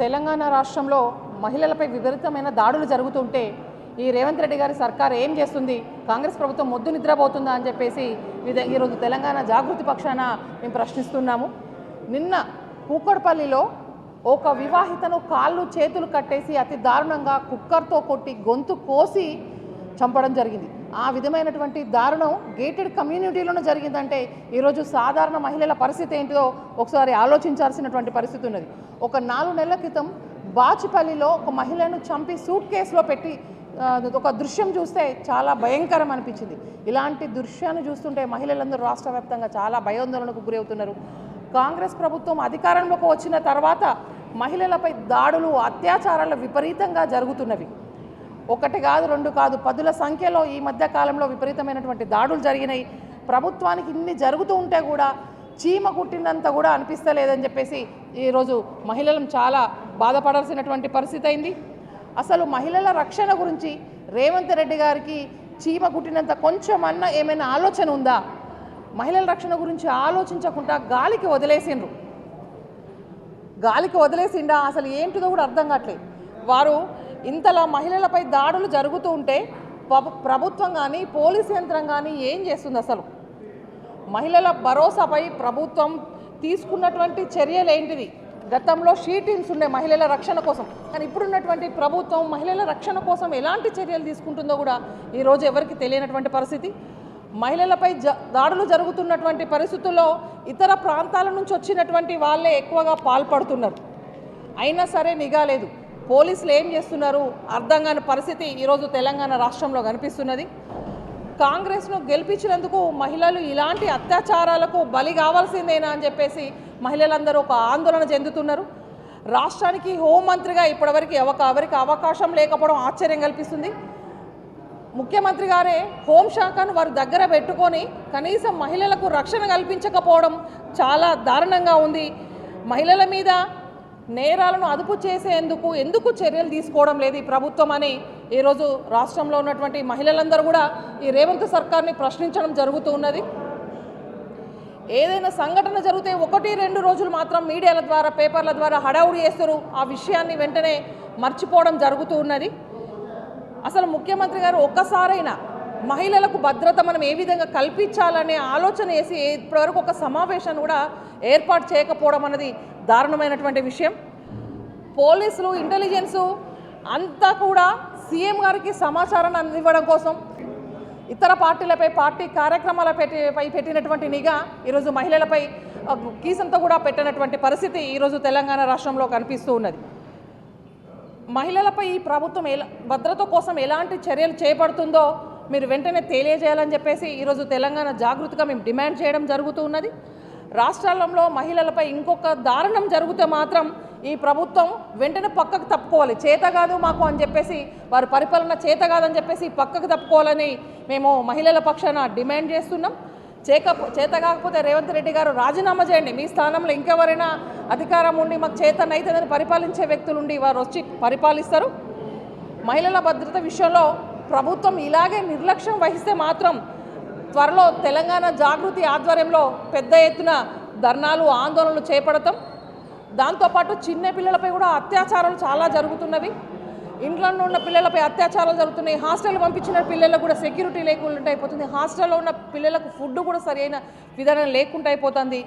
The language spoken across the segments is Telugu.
తెలంగాణ రాష్ట్రంలో మహిళలపై విపరీతమైన దాడులు జరుగుతుంటే ఈ రేవంత్ రెడ్డి గారి సర్కార్ ఏం చేస్తుంది, కాంగ్రెస్ ప్రభుత్వం మొద్దు నిద్రపోతుందా అని చెప్పేసి ఈరోజు తెలంగాణ జాగృతి పక్షాన మేము ప్రశ్నిస్తున్నాము. నిన్న కూకట్పల్లిలో ఒక వివాహితను కాళ్ళు చేతులు కట్టేసి అతి దారుణంగా కుక్కర్తో కొట్టి గొంతు కోసి చంపడం జరిగింది. ఆ విధమైనటువంటి దారుణం గేటెడ్ కమ్యూనిటీలోనే జరిగిందంటే ఈరోజు సాధారణ మహిళల పరిస్థితి ఏంటో ఒకసారి ఆలోచించాల్సినటువంటి పరిస్థితి ఉన్నది. ఒక 4 నెలల క్రితం బాచుపల్లిలో ఒక మహిళను చంపి సూట్ కేసులో పెట్టి ఒక దృశ్యం చూస్తే చాలా భయంకరం అనిపించింది. ఇలాంటి దృశ్యాన్ని చూస్తుంటే మహిళలందరూ రాష్ట్ర వ్యాప్తంగా చాలా భయాందోళనకు గురవుతున్నారు. కాంగ్రెస్ ప్రభుత్వం అధికారంలోకి వచ్చిన తర్వాత మహిళలపై దాడులు, అత్యాచారాలు విపరీతంగా జరుగుతున్నవి. ఒకటి కాదు, 2 కాదు, 10ల సంఖ్యలో ఈ మధ్య కాలంలో విపరీతమైనటువంటి దాడులు జరిగినాయి. ప్రభుత్వానికి ఇన్ని జరుగుతూ ఉంటే కూడా చీమ కుట్టినంత కూడా అనిపిస్తలేదని చెప్పేసి ఈరోజు మహిళలను చాలా బాధపడాల్సినటువంటి పరిస్థితి అయింది. అసలు మహిళల రక్షణ గురించి రేవంత్ రెడ్డి గారికి చీమ కుట్టినంత కొంచెమన్నా ఏమైనా ఆలోచన ఉందా? మహిళల రక్షణ గురించి ఆలోచించకుండా గాలికి వదిలేసిండా అసలు ఏంటిదో కూడా అర్థం కావట్లేదు. వారు ఇంతలా మహిళలపై దాడులు జరుగుతూ ఉంటే ప్రభుత్వం కానీ పోలీస్ యంత్రం కానీ ఏం చేస్తుంది? అసలు మహిళల భరోసాపై ప్రభుత్వం తీసుకున్నటువంటి చర్యలు ఏంటిది? గతంలో షీటీన్స్ ఉండే మహిళల రక్షణ కోసం, కానీ ఇప్పుడున్నటువంటి ప్రభుత్వం మహిళల రక్షణ కోసం ఎలాంటి చర్యలు తీసుకుంటుందో కూడా ఈరోజు ఎవరికి తెలియనటువంటి పరిస్థితి. మహిళలపై దాడులు జరుగుతున్నటువంటి పరిస్థితుల్లో ఇతర ప్రాంతాల నుంచి వచ్చినటువంటి వాళ్ళే ఎక్కువగా పాల్పడుతున్నారు. అయినా సరే నిఘా లేదు. పోలీసులు ఏం చేస్తున్నారు అర్థం కాని పరిస్థితి ఈరోజు తెలంగాణ రాష్ట్రంలో కనిపిస్తున్నది. కాంగ్రెస్ను గెలిపించినందుకు మహిళలు ఇలాంటి అత్యాచారాలకు బలి కావాల్సిందేనా అని చెప్పేసి మహిళలందరూ ఒక ఆందోళన చెందుతున్నారు. రాష్ట్రానికి హోంమంత్రిగా ఇప్పటివరకు ఎవరికి అవకాశం లేకపోవడం ఆశ్చర్యం కల్పిస్తుంది. ముఖ్యమంత్రి గారే హోంశాఖను వారి దగ్గర పెట్టుకొని కనీసం మహిళలకు రక్షణ కల్పించకపోవడం చాలా దారుణంగా ఉంది. మహిళల మీద నేరాలను అదుపు చేసేందుకు ఎందుకు చర్యలు తీసుకోవడం లేదు ఈ ప్రభుత్వం అని ఈరోజు రాష్ట్రంలో ఉన్నటువంటి మహిళలందరూ కూడా ఈ రేవంత్ సర్కార్ని ప్రశ్నించడం జరుగుతూ ఉన్నది. ఏదైనా సంఘటన జరిగితే 1-2 రోజులు మాత్రం మీడియాల ద్వారా, పేపర్ల ద్వారా హడావుడి చేస్తారు. ఆ విషయాన్ని వెంటనే మర్చిపోవడం జరుగుతూ ఉన్నది. అసలు ముఖ్యమంత్రి గారు ఒక్కసారైనా మహిళలకు భద్రత మనం ఏ విధంగా కల్పించాలనే ఆలోచన చేసి ఇప్పటివరకు ఒక సమావేశాన్ని కూడా ఏర్పాటు చేయకపోవడం అనేది దారుణమైనటువంటి విషయం. పోలీసులు, ఇంటెలిజెన్సు అంతా కూడా సీఎం గారికి సమాచారాన్ని అందివ్వడం కోసం ఇతర పార్టీలపై, పార్టీ కార్యక్రమాలపై పెట్టినటువంటి నిఘా ఈరోజు మహిళలపై కీసంతా కూడా పెట్టినటువంటి పరిస్థితి ఈరోజు తెలంగాణ రాష్ట్రంలో కనిపిస్తూ ఉన్నది. మహిళలపై ఈ ప్రభుత్వం భద్రత కోసం ఎలాంటి చర్యలు చేపడుతుందో మీరు వెంటనే తెలియజేయాలని చెప్పేసి ఈరోజు తెలంగాణ జాగృతిగా మేము డిమాండ్ చేయడం జరుగుతూ ఉన్నది. రాష్ట్రాలలో మహిళలపై ఇంకొక దారుణం జరిగితే మాత్రం ఈ ప్రభుత్వం వెంటనే పక్కకు తప్పుకోవాలి. చేత కాదు మాకు అని చెప్పేసి, వారి పరిపాలన చేత కాదని చెప్పేసి పక్కకు తప్పుకోవాలని మేము మహిళల పక్షాన డిమాండ్ చేస్తున్నాం. చేత కాకపోతే రేవంత్ రెడ్డి గారు రాజీనామా చేయండి. మీ స్థానంలో ఇంకెవరైనా అధికారం ఉండి మాకు చేతనైతుందని పరిపాలించే వ్యక్తులు ఉండి వారు వచ్చి పరిపాలిస్తారు. మహిళల భద్రత విషయంలో ప్రభుత్వం ఇలాగే నిర్లక్ష్యం వహిస్తే మాత్రం త్వరలో తెలంగాణ జాగృతి ఆధ్వర్యంలో పెద్ద ఎత్తున ధర్నాలు, ఆందోళనలు చేపడతాం. దాంతోపాటు చిన్న పిల్లలపై కూడా అత్యాచారాలు చాలా జరుగుతున్నవి. ఇంట్లో ఉన్న పిల్లలపై అత్యాచారాలు జరుగుతున్నాయి. హాస్టల్ పంపించిన పిల్లలకు కూడా సెక్యూరిటీ లేకుండా అయిపోతుంది. హాస్టల్లో ఉన్న పిల్లలకు ఫుడ్ కూడా సరైన విధానం లేకుండా అయిపోతుంది.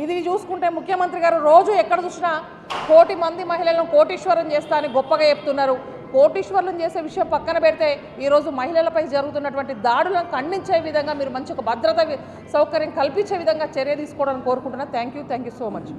ఇది చూసుకుంటే ముఖ్యమంత్రి గారు రోజు ఎక్కడ చూసినా 1 కోటి మంది మహిళలను కోటీశ్వరం చేస్తా అని గొప్పగా చెప్తున్నారు. కోటీశ్వరులను చేసే విషయం పక్కన పెడితే ఈరోజు మహిళలపై జరుగుతున్నటువంటి దాడులను ఖండించే విధంగా మీరు మంచి ఒక భద్రత సౌకర్యం కల్పించే విధంగా చర్య తీసుకోవడానికి కోరుకుంటున్నా. Thank you so much.